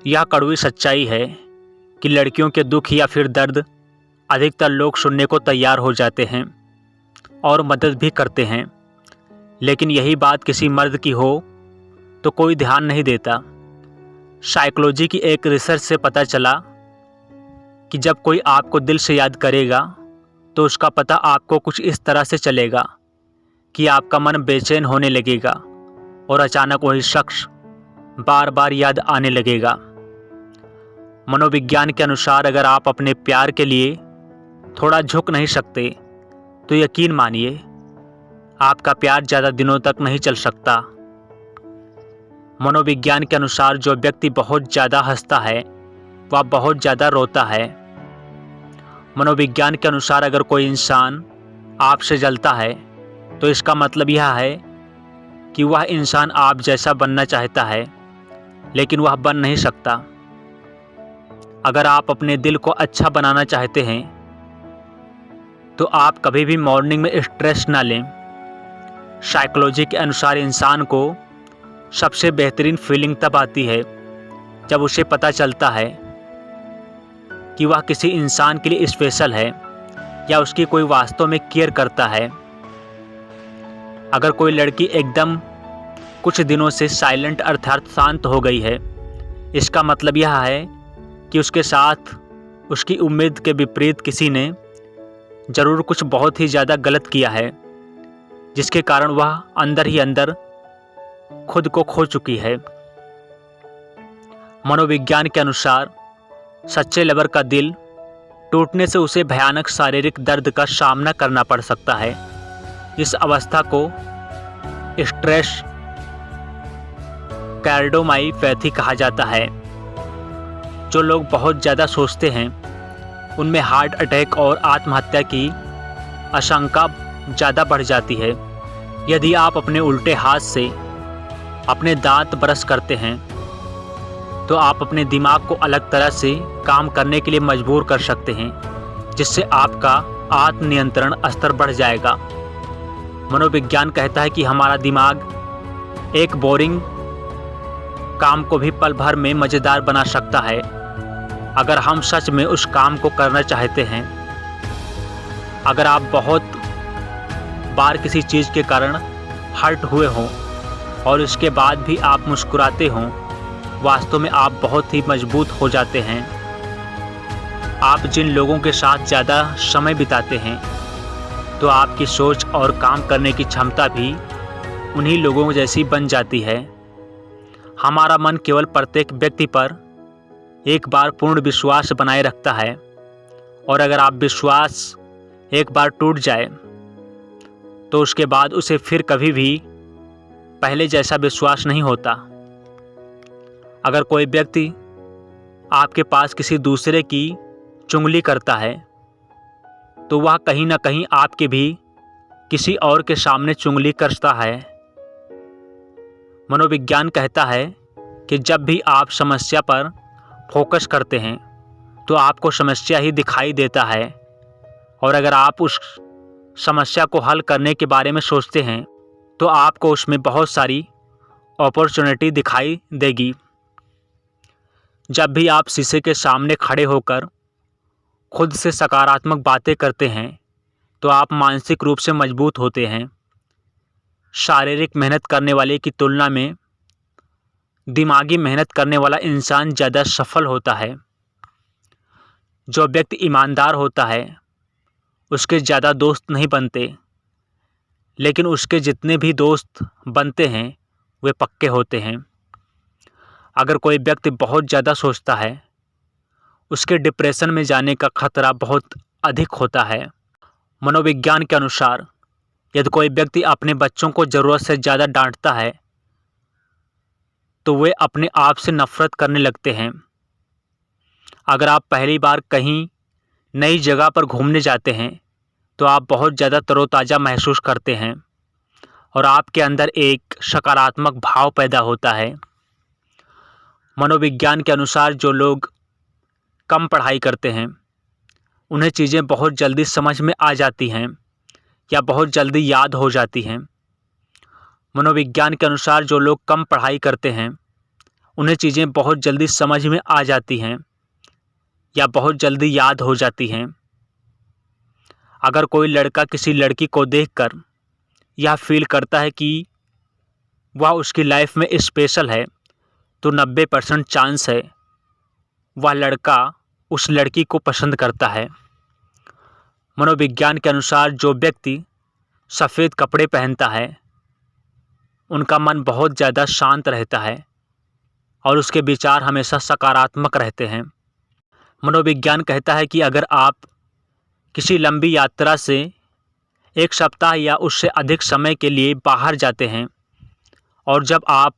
यह कड़वी सच्चाई है कि लड़कियों के दुख या फिर दर्द अधिकतर लोग सुनने को तैयार हो जाते हैं और मदद भी करते हैं, लेकिन यही बात किसी मर्द की हो तो कोई ध्यान नहीं देता। साइकोलॉजी की एक रिसर्च से पता चला कि जब कोई आपको दिल से याद करेगा तो उसका पता आपको कुछ इस तरह से चलेगा कि आपका मन बेचैन होने लगेगा और अचानक वही शख्स बार बार याद आने लगेगा। मनोविज्ञान के अनुसार अगर आप अपने प्यार के लिए थोड़ा झुक नहीं सकते तो यकीन मानिए आपका प्यार ज़्यादा दिनों तक नहीं चल सकता। मनोविज्ञान के अनुसार जो व्यक्ति बहुत ज़्यादा हंसता है वह बहुत ज़्यादा रोता है। मनोविज्ञान के अनुसार अगर कोई इंसान आपसे जलता है तो इसका मतलब यह है कि वह इंसान आप जैसा बनना चाहता है, लेकिन वह बन नहीं सकता। अगर आप अपने दिल को अच्छा बनाना चाहते हैं तो आप कभी भी मॉर्निंग में स्ट्रेस ना लें। साइकोलॉजी के अनुसार इंसान को सबसे बेहतरीन फीलिंग तब आती है जब उसे पता चलता है कि वह किसी इंसान के लिए स्पेशल है या उसकी कोई वास्तव में केयर करता है। अगर कोई लड़की एकदम कुछ दिनों से साइलेंट अर्थात शांत हो गई है, इसका मतलब यह है कि उसके साथ उसकी उम्मीद के विपरीत किसी ने ज़रूर कुछ बहुत ही ज़्यादा गलत किया है, जिसके कारण वह अंदर ही अंदर खुद को खो चुकी है। मनोविज्ञान के अनुसार सच्चे लवर का दिल टूटने से उसे भयानक शारीरिक दर्द का सामना करना पड़ सकता है। इस अवस्था को स्ट्रेस कार्डियोमायोपैथी कहा जाता है। जो लोग बहुत ज़्यादा सोचते हैं उनमें हार्ट अटैक और आत्महत्या की आशंका ज़्यादा बढ़ जाती है। यदि आप अपने उल्टे हाथ से अपने दांत ब्रश करते हैं तो आप अपने दिमाग को अलग तरह से काम करने के लिए मजबूर कर सकते हैं, जिससे आपका आत्म नियंत्रण स्तर बढ़ जाएगा। मनोविज्ञान कहता है कि हमारा दिमाग एक बोरिंग काम को भी पल भर में मज़ेदार बना सकता है अगर हम सच में उस काम को करना चाहते हैं। अगर आप बहुत बार किसी चीज़ के कारण हर्ट हुए हों और इसके बाद भी आप मुस्कुराते हों, वास्तव में आप बहुत ही मजबूत हो जाते हैं। आप जिन लोगों के साथ ज़्यादा समय बिताते हैं तो आपकी सोच और काम करने की क्षमता भी उन्हीं लोगों जैसी बन जाती है। हमारा मन केवल प्रत्येक व्यक्ति पर एक बार पूर्ण विश्वास बनाए रखता है, और अगर आप विश्वास एक बार टूट जाए तो उसके बाद उसे फिर कभी भी पहले जैसा विश्वास नहीं होता। अगर कोई व्यक्ति आपके पास किसी दूसरे की चुगली करता है तो वह कहीं ना कहीं आपके भी किसी और के सामने चुगली करता है। मनोविज्ञान कहता है कि जब भी आप समस्या पर फोकस करते हैं तो आपको समस्या ही दिखाई देता है, और अगर आप उस समस्या को हल करने के बारे में सोचते हैं तो आपको उसमें बहुत सारी अपॉर्चुनिटी दिखाई देगी। जब भी आप शीशे के सामने खड़े होकर खुद से सकारात्मक बातें करते हैं तो आप मानसिक रूप से मजबूत होते हैं। शारीरिक मेहनत करने वाले की तुलना में दिमागी मेहनत करने वाला इंसान ज़्यादा सफल होता है। जो व्यक्ति ईमानदार होता है उसके ज़्यादा दोस्त नहीं बनते, लेकिन उसके जितने भी दोस्त बनते हैं वे पक्के होते हैं। अगर कोई व्यक्ति बहुत ज़्यादा सोचता है उसके डिप्रेशन में जाने का खतरा बहुत अधिक होता है। मनोविज्ञान के अनुसार यदि कोई व्यक्ति अपने बच्चों को ज़रूरत से ज़्यादा डांटता है तो वे अपने आप से नफरत करने लगते हैं। अगर आप पहली बार कहीं नई जगह पर घूमने जाते हैं तो आप बहुत ज़्यादा तरोताज़ा महसूस करते हैं और आपके अंदर एक सकारात्मक भाव पैदा होता है। मनोविज्ञान के अनुसार जो लोग कम पढ़ाई करते हैं उन्हें चीज़ें बहुत जल्दी समझ में आ जाती हैं या बहुत जल्दी याद हो जाती हैं। मनोविज्ञान के अनुसार जो लोग कम पढ़ाई करते हैं उन्हें चीज़ें बहुत जल्दी समझ में आ जाती हैं या बहुत जल्दी याद हो जाती हैं। अगर कोई लड़का किसी लड़की को देखकर यह फील करता है कि वह उसकी लाइफ में स्पेशल है, तो 90% चांस है वह लड़का उस लड़की को पसंद करता है। मनोविज्ञान के अनुसार जो व्यक्ति सफ़ेद कपड़े पहनता है उनका मन बहुत ज़्यादा शांत रहता है और उसके विचार हमेशा सकारात्मक रहते हैं। मनोविज्ञान कहता है कि अगर आप किसी लंबी यात्रा से 1 सप्ताह या उससे अधिक समय के लिए बाहर जाते हैं और जब आप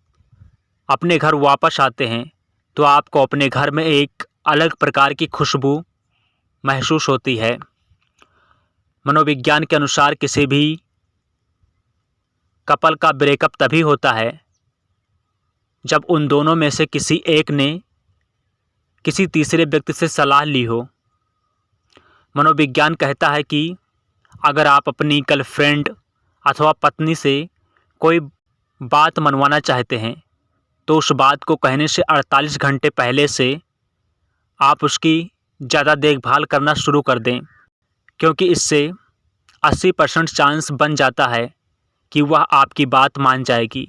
अपने घर वापस आते हैं तो आपको अपने घर में एक अलग प्रकार की खुशबू महसूस होती है। मनोविज्ञान के अनुसार किसी भी कपल का ब्रेकअप तभी होता है जब उन दोनों में से किसी एक ने किसी तीसरे व्यक्ति से सलाह ली हो। मनोविज्ञान कहता है कि अगर आप अपनी गर्लफ्रेंड अथवा पत्नी से कोई बात मनवाना चाहते हैं तो उस बात को कहने से 48 घंटे पहले से आप उसकी ज़्यादा देखभाल करना शुरू कर दें, क्योंकि इससे 80% चांस बन जाता है कि वह आपकी बात मान जाएगी।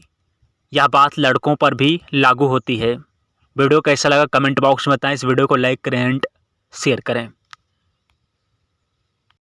यह बात लड़कों पर भी लागू होती है। वीडियो कैसा लगा कमेंट बॉक्स में बताएं। इस वीडियो को लाइक करें एंड शेयर करें।